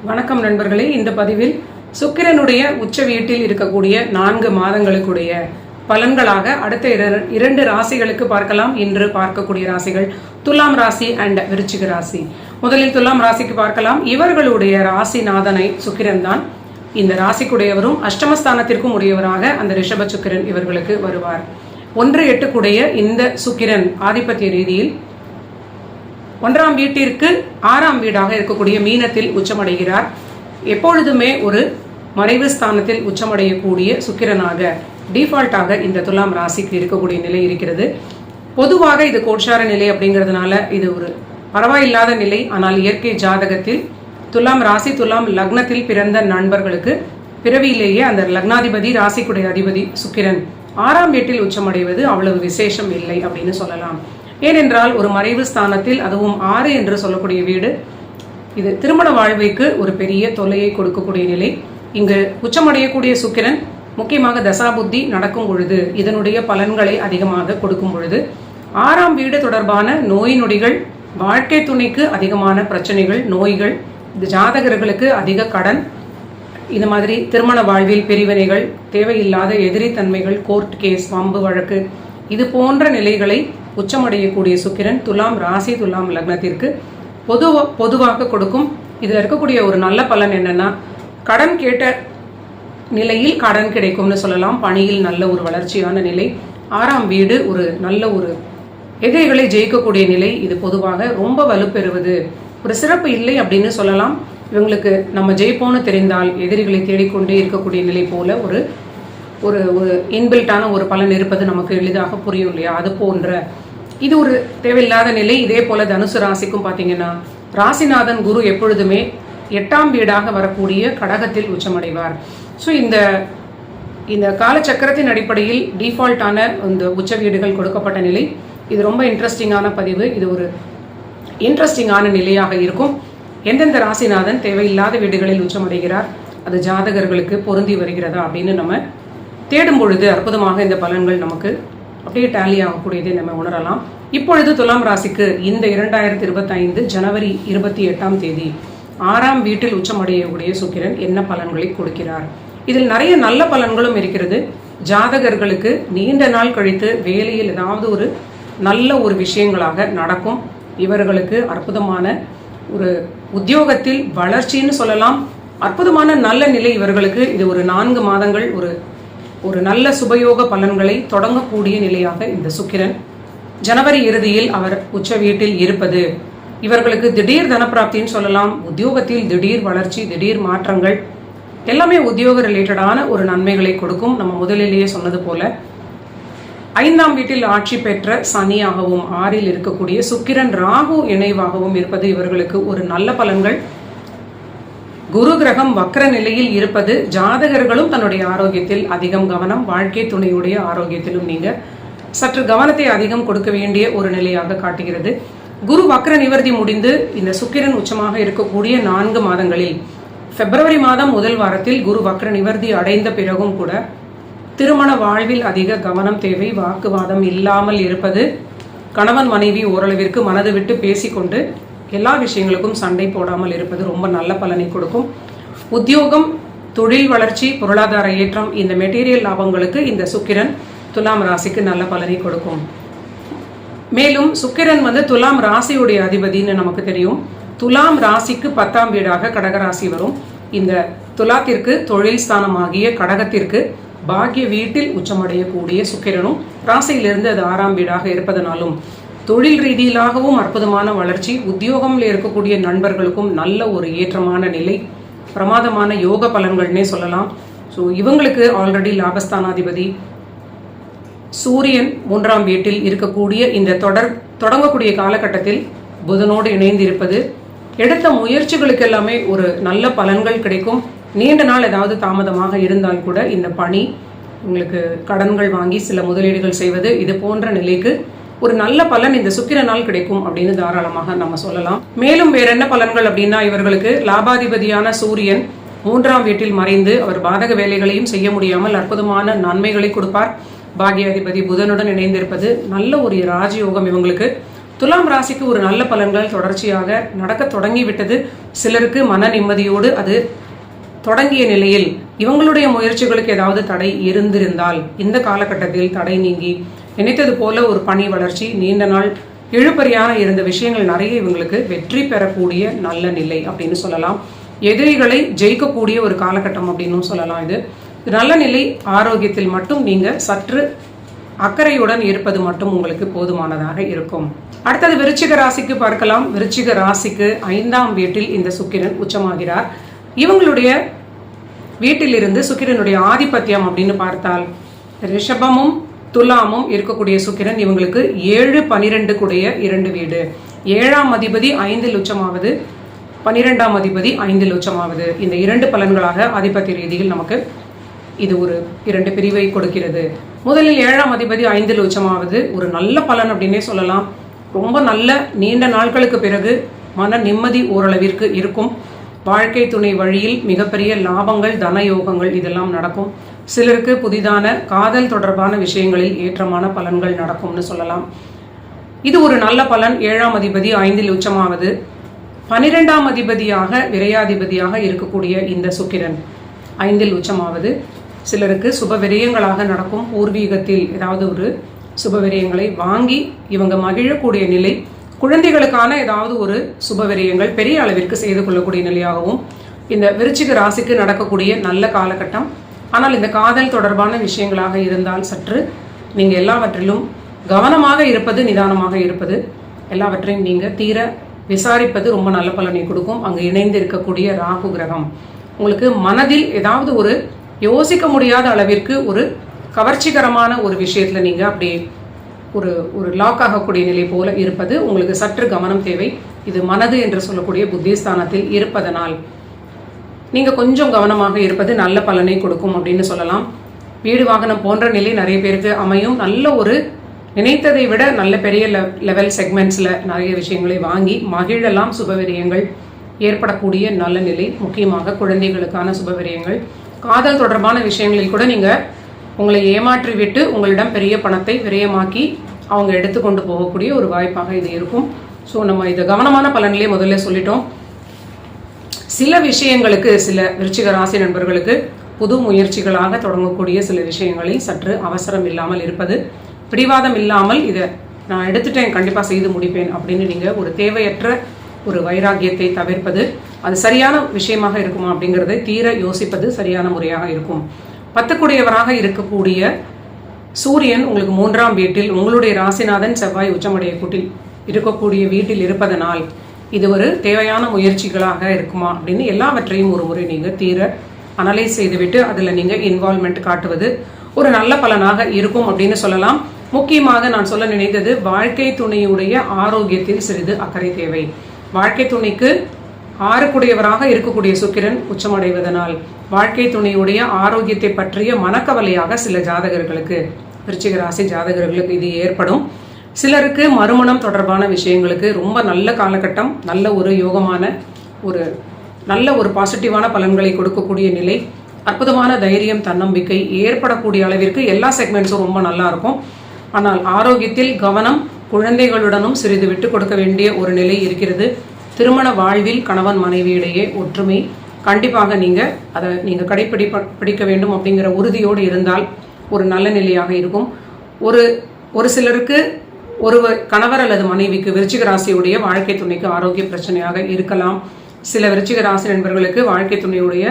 வணக்கம் நண்பர்களே. இந்த பதிவில் சுக்கிரனுடைய உச்ச வீட்டில் இருக்கக்கூடிய 4 மாதங்களுக்குடைய பலன்களாக அடுத்த 2 ராசிகளுக்கு பார்க்கலாம். இன்று பார்க்கக்கூடிய ராசிகள் துலாம் ராசி அண்ட் விருச்சிக ராசி. முதலில் துலாம் ராசிக்கு பார்க்கலாம். இவர்களுடைய ராசிநாதனை சுக்கிரன் தான். இந்த ராசிக்குடையவரும் அஷ்டமஸ்தானத்திற்கும் உடையவராக அந்த ரிஷப சுக்கிரன் இவர்களுக்கு வருவார். 1-8 கூடிய இந்த சுக்கிரன் ஆதிபத்திய ரீதியில் 1ஆம் வீட்டிற்கு 6ஆம் வீடாக இருக்கக்கூடிய மீனத்தில் உச்சமடைகிறார். எப்பொழுதுமே ஒரு மறைவு ஸ்தானத்தில் உச்சமடையக்கூடிய சுக்கிரனாக டிஃபால்ட்டாக இந்த துலாம் ராசிக்கு இருக்கக்கூடிய நிலை இருக்கிறது. பொதுவாக இது கோட்சார நிலை அப்படிங்கிறதுனால இது ஒரு பரவாயில்லாத நிலை. ஆனால் இயற்கை ஜாதகத்தில் துலாம் ராசி துலாம் லக்னத்தில் பிறந்த நண்பர்களுக்கு பிறவியிலேயே அந்த லக்னாதிபதி ராசிக்குடைய அதிபதி சுக்கிரன் 6ஆம் வீட்டில் உச்சமடைவது அவ்வளவு விசேஷம் இல்லை அப்படின்னு சொல்லலாம். ஏனென்றால் ஒரு மறைவு ஸ்தானத்தில், அதுவும் 6 என்று சொல்லக்கூடிய வீடு, இது திருமண வாழ்வைக்கு ஒரு பெரிய தொல்லையை கொடுக்கக்கூடிய நிலை. இங்கு உச்சமடையக்கூடிய சுக்கிரன் முக்கியமாக தசாபுத்தி நடக்கும் பொழுது இதனுடைய பலன்களை அதிகமாக கொடுக்கும் பொழுது 6ஆம் வீடு தொடர்பான நோய் நொடிகள், வாழ்க்கை துணைக்கு அதிகமான பிரச்சனைகள், நோய்கள், ஜாதகர்களுக்கு அதிக கடன், இந்த மாதிரி திருமண வாழ்வில் பிரிவினைகள், தேவையில்லாத எதிரித்தன்மைகள், கோர்ட் கேஸ், வம்பு வழக்கு, இது போன்ற நிலைகளை உச்சமடையக்கூடிய சுக்கிரன் துலாம் ராசி துலாம் லக்னத்திற்கு பொதுவாக கொடுக்கும். இதில் இருக்கக்கூடிய ஒரு நல்ல பலன் என்னன்னா, கடன் கேட்ட நிலையில் கடன் கிடைக்கும்னு சொல்லலாம். பணியில் நல்ல ஒரு வளர்ச்சியான நிலை. 6ஆம் வீடு ஒரு நல்ல ஒரு எதிரிகளை ஜெயிக்கக்கூடிய நிலை. இது பொதுவாக ரொம்ப வலுப்பெறுவது ஒரு சிறப்பு இல்லை அப்படின்னு சொல்லலாம். இவங்களுக்கு நம்ம ஜெயிப்போன்னு தெரிந்தால் எதிரிகளை தேடிக்கொண்டே இருக்கக்கூடிய நிலை போல ஒரு ஒரு ஒரு இன்பில்ட்டான ஒரு பலன் இருப்பது நமக்கு எளிதாக புரியும் இல்லையா? அது போன்ற இது ஒரு தேவையில்லாத நிலை. இதே போல தனுசு ராசிக்கும் பார்த்தீங்கன்னா ராசிநாதன் குரு எப்பொழுதுமே 8ஆம் வீடாக வரக்கூடிய கடகத்தில் உச்சமடைவார். ஸோ இந்த காலச்சக்கரத்தின் அடிப்படையில் டிஃபால்ட்டான இந்த உச்ச வீடுகள் கொடுக்கப்பட்ட நிலை. இது ரொம்ப இன்ட்ரெஸ்டிங்கான பதிவு. இது ஒரு இன்ட்ரெஸ்டிங்கான நிலையாக இருக்கும். எந்தெந்த ராசிநாதன் தேவையில்லாத வீடுகளில் உச்சமடைகிறார், அது ஜாதகர்களுக்கு பொருந்தி வருகிறதா அப்படின்னு நம்ம தேடும் பொழுது அற்புதமாக இந்த பலன்கள் நமக்கு அப்படியே டேலி ஆகக்கூடியதை நம்ம உணரலாம். இப்பொழுது துலாம் ராசிக்கு இந்த 2025 ஜனவரி 28ஆம் தேதி 6ஆம் வீட்டில் உச்சமடையக்கூடிய சுக்கிரன் என்ன பலன்களை கொடுக்கிறார்? இதில் நிறைய நல்ல பலன்களும் இருக்கிறது. ஜாதகர்களுக்கு நீண்ட நாள் கழித்து வேலையில் ஏதாவது ஒரு நல்ல ஒரு விஷயங்களாக நடக்கும். இவர்களுக்கு அற்புதமான ஒரு உத்தியோகத்தில் வளர்ச்சின்னு சொல்லலாம். அற்புதமான நல்ல நிலை இவர்களுக்கு. இது ஒரு 4 மாதங்கள் ஒரு நல்ல சுபயோக பலன்களை தொடங்கக்கூடிய நிலையாக இந்த சுக்கிரன் ஜனவரி இறுதியில் அவர் உச்ச வீட்டில் இருப்பது இவர்களுக்கு திடீர் தனப்பிராப்தின்னு சொல்லலாம். உத்தியோகத்தில் திடீர் வளர்ச்சி, திடீர் மாற்றங்கள், எல்லாமே உத்தியோக ரிலேட்டடான ஒரு நன்மைகளை கொடுக்கும். நம்ம முதலிலேயே சொன்னது போல 5ஆம் வீட்டில் ஆட்சி பெற்ற சனியாகவும் 6இல் இருக்கக்கூடிய சுக்கிரன் ராகு இணைவாகவும் இருப்பது இவர்களுக்கு ஒரு நல்ல பலன்கள். குரு கிரகம் வக்ர நிலையில் இருப்பது ஜாதகர்களும் தன்னுடைய ஆரோக்கியத்தில் அதிகம் கவனம், வாழ்க்கை துணையுடைய ஆரோக்கியத்திலும் நீங்க சற்று கவனத்தை அதிகம் கொடுக்க வேண்டிய ஒரு நிலையாக காட்டுகிறது. குரு வக்ர நிவர்த்தி முடிந்து இந்த சுக்கிரன் உச்சமாக இருக்கக்கூடிய 4 மாதங்களில் பிப்ரவரி மாதம் முதல் வாரத்தில் குரு வக்ர நிவர்த்தி அடைந்த பிறகும் கூட திருமண வாழ்வில் அதிக கவனம் தேவை. வாக்குவாதம் இல்லாமல் இருப்பது, கணவன் மனைவி ஓரளவிற்கு மனது விட்டு பேசிக்கொண்டு எல்லா விஷயங்களுக்கும் சண்டை போடாமல் இருப்பது ரொம்ப நல்ல பலனை கொடுக்கும். உத்தியோகம், தொழில் வளர்ச்சி, பொருளாதார ஏற்றம், இந்த மெட்டீரியல் லாபங்களுக்கு இந்த சுக்கிரன் துலாம் ராசிக்கு நல்ல பலனை கொடுக்கும். மேலும் சுக்கிரன் துலாம் ராசியுடைய அதிபதினு நமக்கு தெரியும். துலாம் ராசிக்கு 10ஆம் வீடாக கடகராசி வரும். இந்த துலாத்திற்கு தொழில் ஸ்தானமாகிய கடகத்திற்கு பாக்கிய வீட்டில் உச்சமடையக்கூடிய சுக்கிரனும் ராசியிலிருந்து அது 6ஆம் வீடாக இருப்பதனாலும் தொழில் ரீதியிலாகவும் அற்புதமான வளர்ச்சி, உத்தியோகம்ல இருக்கக்கூடிய நண்பர்களுக்கும் நல்ல ஒரு ஏற்றமான நிலை, பிரமாதமான யோக பலன்கள்னே சொல்லலாம். ஸோ இவங்களுக்கு ஆல்ரெடி லாபஸ்தானாதிபதி சூரியன் 3ஆம் வீட்டில் இருக்கக்கூடிய இந்த தொடங்கக்கூடிய காலகட்டத்தில் புதனோடு இணைந்து இருப்பது எடுத்த முயற்சிகளுக்கு எல்லாமே ஒரு நல்ல பலன்கள் கிடைக்கும். நீண்ட நாள் ஏதாவது தாமதமாக இருந்தால் கூட இந்த பணி, உங்களுக்கு கடன்கள் வாங்கி சில முதலீடுகள் செய்வது, இது போன்ற நிலைக்கு ஒரு நல்ல பலன் இந்த சுக்கிரனால் கிடைக்கும் அப்படின்னு தாராளமாக நம்ம சொல்லலாம். மேலும் வேற என்ன பலன்கள் அப்படின்னா, இவர்களுக்கு லாபாதிபதியான சூரியன் 3ஆம் வீட்டில் மறைந்து அவர் பாதக வேலைகளையும் செய்ய முடியாமல் அற்புதமான நன்மைகளை கொடுப்பார். பாகியாதிபதி புதனுடன் இணைந்திருப்பது நல்ல ஒரு ராஜயோகம் இவங்களுக்கு. துலாம் ராசிக்கு ஒரு நல்ல பலன்கள் தொடர்ச்சியாக நடக்க தொடங்கிவிட்டது. சிலருக்கு மன நிம்மதியோடு அது தொடங்கிய நிலையில் இவங்களுடைய முயற்சிகளுக்கு ஏதாவது தடை இருந்திருந்தால் இந்த காலகட்டத்தில் தடை நீங்கி நினைத்தது போல ஒரு பணி வளர்ச்சி, நீண்ட நாள் இழுபறியான இருந்த விஷயங்கள் நிறைய இவங்களுக்கு வெற்றி பெறக்கூடிய நல்ல நிலை அப்படின்னு சொல்லலாம். எதிரிகளை ஜெயிக்கக்கூடிய ஒரு காலகட்டம் அப்படின்னு சொல்லலாம். இது நல்ல நிலை. ஆரோக்கியத்தில் மட்டும் நீங்க சற்று அக்கறையுடன் இருப்பது மட்டும் உங்களுக்கு போதுமானதாக இருக்கும். அடுத்தது விருச்சிக ராசிக்கு பார்க்கலாம். விருச்சிக ராசிக்கு 5ஆம் வீட்டில் இந்த சுக்கிரன் உச்சமாகிறார். இவங்களுடைய வீட்டிலிருந்து சுக்கிரனுடைய ஆதிபத்தியம் அப்படின்னு பார்த்தால் ரிஷபமும் துலாமும் இருக்கக்கூடிய சுக்கிரன் இவங்களுக்கு 7-12 கூடிய 2 வீடு. 7ஆம் அதிபதி 5இல் உச்சமாவது, 12ஆம் அதிபதி 5இல் உச்சமாவது. இந்த 2 பலன்களாக ஆதிபத்திய ரீதியில் நமக்கு இது ஒரு 2 பிரிவை கொடுக்கிறது. முதலில் 7ஆம் அதிபதி 5இல் உச்சமாவது ஒரு நல்ல பலன் அப்படின்னே சொல்லலாம். ரொம்ப நல்ல நீண்ட நாட்களுக்கு பிறகு மன நிம்மதி ஓரளவிற்கு இருக்கும். வாழ்க்கை துணை வழியில் மிகப்பெரிய லாபங்கள், தன யோகங்கள் இதெல்லாம் நடக்கும். சிலருக்கு புதிதான காதல் தொடர்பான விஷயங்களில் ஏற்றமான பலன்கள் நடக்கும்னு சொல்லலாம். இது ஒரு நல்ல பலன். 7ஆம் அதிபதி 5இல் உச்சமாவது, 12ஆம் அதிபதியாக விரையாதிபதியாக இருக்கக்கூடிய இந்த சுக்கிரன் 5இல் உச்சமாவது சிலருக்கு சுப விரயங்களாக நடக்கும். பூர்வீகத்தில் ஏதாவது ஒரு சுப விரயங்களை வாங்கி இவங்க மகிழக்கூடிய நிலை, குழந்தைகளுக்கான ஏதாவது ஒரு சுப விரயங்கள் பெரிய அளவிற்கு செய்து கொள்ளக்கூடிய நிலையாகவும் இந்த விருச்சிக ராசிக்கு நடக்கக்கூடிய நல்ல காலகட்டம். ஆனால் இந்த காதல் தொடர்பான விஷயங்களாக இருந்தால் சற்று நீங்கள் எல்லாவற்றிலும் கவனமாக இருப்பது, நிதானமாக இருப்பது, எல்லாவற்றையும் நீங்கள் தீர விசாரிப்பது ரொம்ப நல்ல பலனை கொடுக்கும். அங்கு இணைந்து இருக்கக்கூடிய ராகு கிரகம் உங்களுக்கு மனதில் ஏதாவது ஒரு யோசிக்க முடியாத அளவிற்கு ஒரு கவர்ச்சிகரமான ஒரு விஷயத்தில் நீங்கள் அப்படியே ஒரு லாக் ஆகக்கூடிய நிலை போல இருப்பது உங்களுக்கு சற்று கவனம் தேவை. இது மனது என்று சொல்லக்கூடிய புத்திஸ்தானத்தில் இருப்பதனால் நீங்கள் கொஞ்சம் கவனமாக இருப்பது நல்ல பலனை கொடுக்கும் அப்படின்னு சொல்லலாம். வீடு வாகனம் போன்ற நிலை நிறைய பேருக்கு அமையும். நல்ல ஒரு நினைத்ததை விட நல்ல பெரிய லெவல் செக்மெண்ட்ஸில் நிறைய விஷயங்களை வாங்கி மகிழலாம். சுபவிரயங்கள் ஏற்படக்கூடிய நல்ல நிலை, முக்கியமாக குழந்தைகளுக்கான சுபவிரயங்கள். காதல் தொடர்பான விஷயங்களில் கூட நீங்கள் உங்களை ஏமாற்றி விட்டு உங்களிடம் பெரிய பணத்தை விரயமாக்கி அவங்க எடுத்துக்கொண்டு போகக்கூடிய ஒரு வாய்ப்பாக இது இருக்கும். ஸோ நம்ம இது கவனமான பலன்களே முதல்ல சொல்லிட்டோம். சில விஷயங்களுக்கு, சில விருச்சிக ராசி நண்பர்களுக்கு புது முயற்சிகளாக தொடங்கக்கூடிய சில விஷயங்களில் சற்று அவசரம் இல்லாமல் இருப்பது, பிடிவாதம் இல்லாமல் இதை நான் எடுத்துட்டேன் கண்டிப்பாக செய்து முடிப்பேன் அப்படின்னு நீங்கள் ஒரு தேவையற்ற ஒரு வைராக்கியத்தை தவிர்ப்பது, அது சரியான விஷயமாக இருக்குமா அப்படிங்கிறதை தீர யோசிப்பது சரியான முறையாக இருக்கும். 10 இருக்கக்கூடிய சூரியன் உங்களுக்கு 3ஆம் வீட்டில், உங்களுடைய ராசிநாதன் செவ்வாய் உச்சமடைய கூட்டில் இருக்கக்கூடிய வீட்டில் இருப்பதனால் இது ஒரு தேவையான முயற்சிகளாக இருக்குமா அப்படின்னு எல்லாவற்றையும் ஒரு முறை நீங்கள் தீர அனலைஸ் செய்துவிட்டு அதில் நீங்கள் இன்வால்மெண்ட் காட்டுவது ஒரு நல்ல பலனாக இருக்கும் அப்படின்னு சொல்லலாம். முக்கியமாக நான் சொல்ல நினைத்தது, வாழ்க்கை துணையுடைய ஆரோக்கியத்தில் சிறிது அக்கறை தேவை. வாழ்க்கை துணைக்கு 6 இருக்கக்கூடிய சுக்கிரன் உச்சமடைவதனால் வாழ்க்கை துணையுடைய ஆரோக்கியத்தை பற்றிய மனக்கவலையாக சில ஜாதகர்களுக்கு, விருச்சிக ராசி ஜாதகர்களுக்கு இது ஏற்படும். சிலருக்கு மறுமணம் தொடர்பான விஷயங்களுக்கு ரொம்ப நல்ல காலகட்டம், நல்ல ஒரு யோகமான நல்ல ஒரு பாசிட்டிவான பலன்களை கொடுக்கக்கூடிய நிலை, அற்புதமான தைரியம், தன்னம்பிக்கை ஏற்படக்கூடிய அளவிற்கு எல்லா செக்மெண்ட்ஸும் ரொம்ப நல்லா இருக்கும். ஆனால் ஆரோக்கியத்தில் கவனம், குழந்தைகளுடனும் சிறிது விட்டு கொடுக்க வேண்டிய ஒரு நிலை இருக்கிறது. திருமண வாழ்வில் கணவன் மனைவியிடையே ஒற்றுமை கண்டிப்பாக நீங்கள் கடைப்பிடிக்க வேண்டும் அப்படிங்கிற உறுதியோடு இருந்தால் ஒரு நல்ல நிலையாக இருக்கும். ஒரு சிலருக்கு ஒரு கணவர் அல்லது மனைவிக்கு விருச்சிக ராசியுடைய வாழ்க்கை துணைக்கு ஆரோக்கிய பிரச்சனையாக இருக்கலாம். சில விருச்சிக ராசி நண்பர்களுக்கு வாழ்க்கை துணையுடைய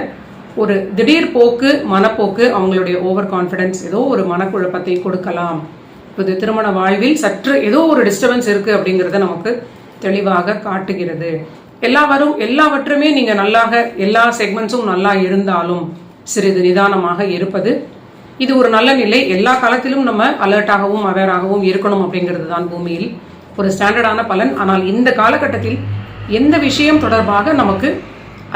ஒரு திடீர் போக்கு, மனப்போக்கு, அவங்களுடைய ஓவர் கான்ஃபிடன்ஸ் ஏதோ ஒரு மனக்குழப்பத்தை கொடுக்கலாம். இது திருமண வாழ்வில் சற்று ஏதோ ஒரு டிஸ்டர்பன்ஸ் இருக்கு அப்படிங்கிறத நமக்கு தெளிவாக காட்டுகிறது. எல்லாவற்றுமே நீங்க நல்லாக, எல்லா செக்மெண்ட்ஸும் நல்லா இருந்தாலும் சிறிது நிதானமாக இருப்பது இது ஒரு நல்ல நிலை. எல்லா காலத்திலும் நம்ம அலர்ட்டாகவும் அவேராகவும் இருக்கணும் அப்படிங்கிறது தான் பூமியில் ஒரு ஸ்டாண்டர்டான பலன். ஆனால் இந்த காலகட்டத்தில் எந்த விஷயம் தொடர்பாக நமக்கு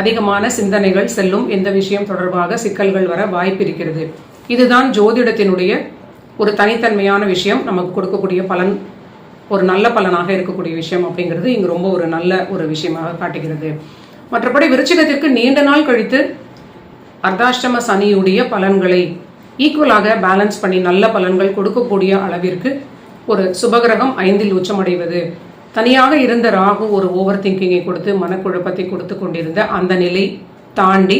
அதிகமான சிந்தனைகள் செல்லும், எந்த விஷயம் தொடர்பாக சிக்கல்கள் வர வாய்ப்பு இருக்கிறது, இதுதான் ஜோதிடத்தினுடைய ஒரு தனித்தன்மையான விஷயம். நமக்கு கொடுக்கக்கூடிய பலன் ஒரு நல்ல பலனாக இருக்கக்கூடிய விஷயம் அப்படிங்கிறது இங்கு ரொம்ப ஒரு நல்ல ஒரு விஷயமாக காட்டுகிறது. மற்றபடி விருச்சிகத்திற்கு நீண்ட நாள் கழித்து அர்த்தாஷ்டம சனியுடைய பலன்களை ஈக்குவலாக பேலன்ஸ் பண்ணி நல்ல பலன்கள் கொடுக்கக்கூடிய அளவிற்கு ஒரு சுபகிரகம் 5இல் உச்சமடைவது, தனியாக இருந்த ராகு ஒரு ஓவர் திங்கிங்கை கொடுத்து மனக்குழப்பத்தை கொடுத்து கொண்டிருந்த அந்த நிலை தாண்டி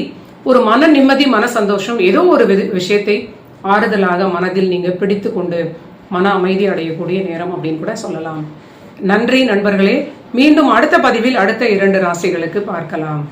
ஒரு மன நிம்மதி, மன சந்தோஷம், ஏதோ ஒரு விஷயத்தை ஆறுதலாக மனதில் நீங்க பிடித்து கொண்டு மன அமைதி அடையக்கூடிய நேரம் அப்படின்னு கூட சொல்லலாம். நன்றி நண்பர்களே. மீண்டும் அடுத்த பதிவில் அடுத்த 2 ராசிகளுக்கு பார்க்கலாம்.